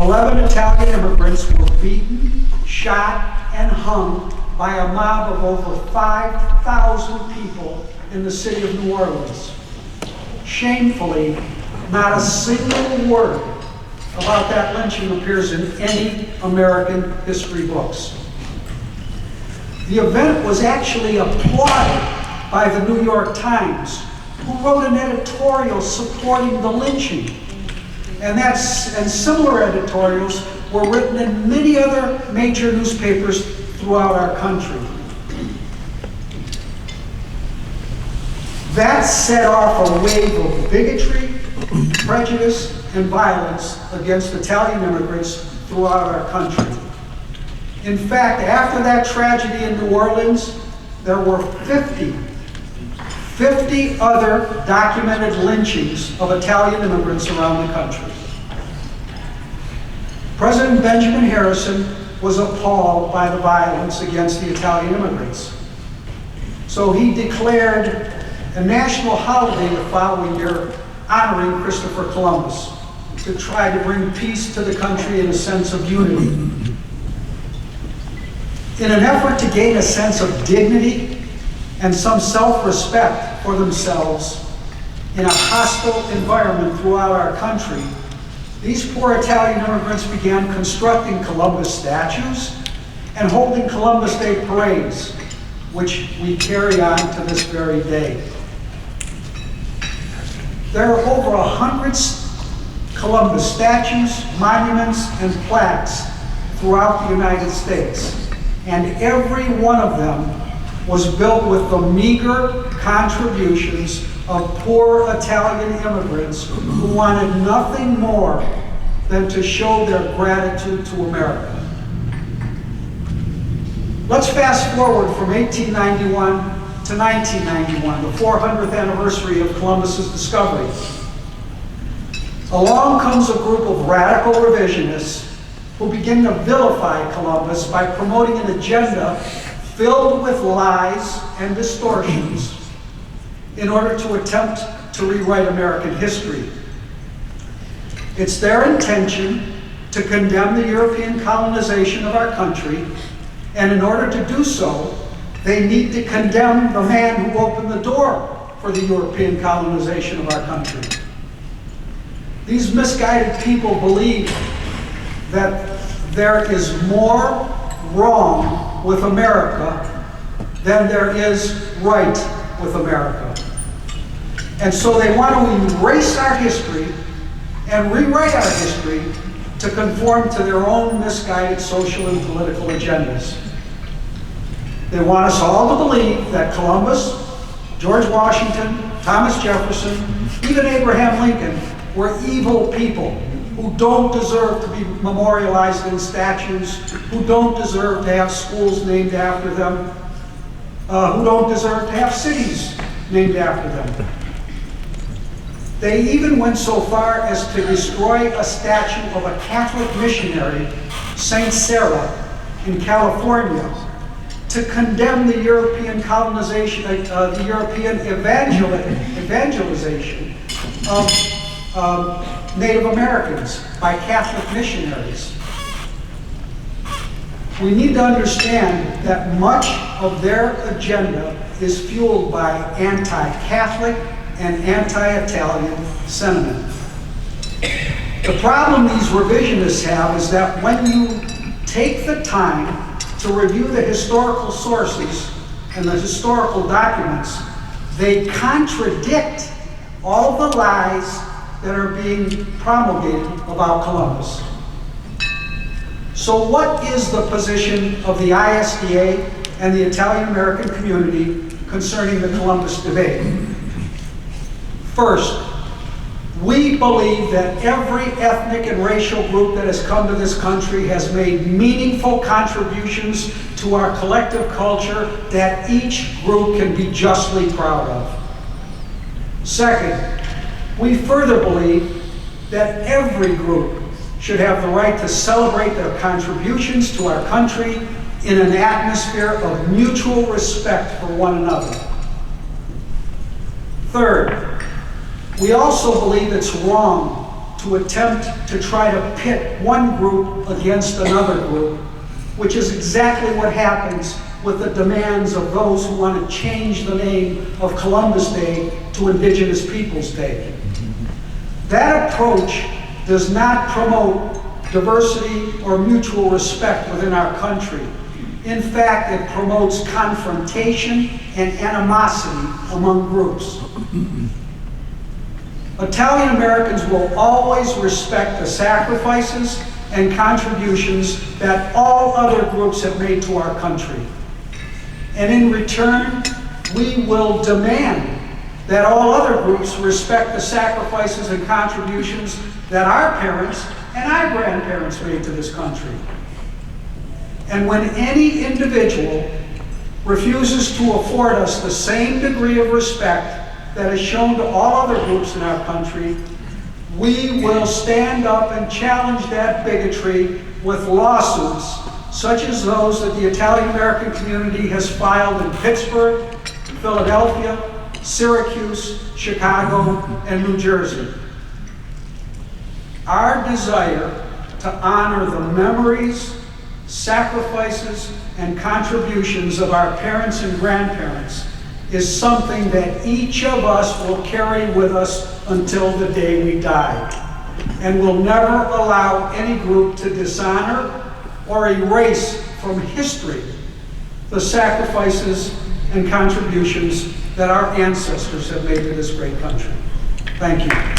11 Italian immigrants were beaten, shot, and hung by a mob of over 5,000 people in the city of New Orleans. Shamefully, not a single word about that lynching appears in any American history books. The event was actually applauded by the New York Times, who wrote an editorial supporting the lynching. And similar editorials were written in many other major newspapers throughout our country. That set off a wave of bigotry, prejudice, and violence against Italian immigrants throughout our country. In fact, after that tragedy in New Orleans, there were 50 other documented lynchings of Italian immigrants around the country. President Benjamin Harrison was appalled by the violence against the Italian immigrants. So he declared a national holiday the following year honoring Christopher Columbus to try to bring peace to the country and a sense of unity. In an effort to gain a sense of dignity and some self-respect for themselves in a hostile environment throughout our country, these poor Italian immigrants began constructing Columbus statues and holding Columbus Day parades, which we carry on to this very day. There are over 100 Columbus statues, monuments, and plaques throughout the United States, and every one of them was built with the meager contributions of poor Italian immigrants who wanted nothing more than to show their gratitude to America. Let's fast forward from 1891 to 1991, the 400th anniversary of Columbus's discovery. Along comes a group of radical revisionists who begin to vilify Columbus by promoting an agenda filled with lies and distortions in order to attempt to rewrite American history. It's their intention to condemn the European colonization of our country, and in order to do so, they need to condemn the man who opened the door for the European colonization of our country. These misguided people believe that there is more wrong with America than there is right with America. And so they want to erase our history and rewrite our history to conform to their own misguided social and political agendas. They want us all to believe that Columbus, George Washington, Thomas Jefferson, even Abraham Lincoln were evil people who don't deserve to be memorialized in statues, who don't deserve to have schools named after them, who don't deserve to have cities named after them. They even went so far as to destroy a statue of a Catholic missionary, Saint Sarah, in California, to condemn the European colonization, the European evangelization of Native Americans by Catholic missionaries. We need to understand that much of their agenda is fueled by anti-Catholic and anti-Italian sentiment. The problem these revisionists have is that when you take the time to review the historical sources and the historical documents, they contradict all the lies that are being promulgated about Columbus. So what is the position of the ISDA and the Italian American community concerning the Columbus debate? First, we believe that every ethnic and racial group that has come to this country has made meaningful contributions to our collective culture that each group can be justly proud of. Second, we further believe that every group should have the right to celebrate their contributions to our country in an atmosphere of mutual respect for one another. Third, we also believe it's wrong to to attempt to try to pit one group against another group, which is exactly what happens with the demands of those who want to change the name of Columbus Day to Indigenous Peoples Day. That approach does not promote diversity or mutual respect within our country. In fact, it promotes confrontation and animosity among groups. Italian Americans will always respect the sacrifices and contributions that all other groups have made to our country. And in return, we will demand that all other groups respect the sacrifices and contributions that our parents and our grandparents made to this country. And when any individual refuses to afford us the same degree of respect that is shown to all other groups in our country, we will stand up and challenge that bigotry with lawsuits such as those that the Italian American community has filed in Pittsburgh, Philadelphia, Syracuse, Chicago, and New Jersey. Our desire to honor the memories, sacrifices, and contributions of our parents and grandparents is something that each of us will carry with us until the day we die, and will never allow any group to dishonor or erase from history the sacrifices and contributions that our ancestors have made to this great country. Thank you.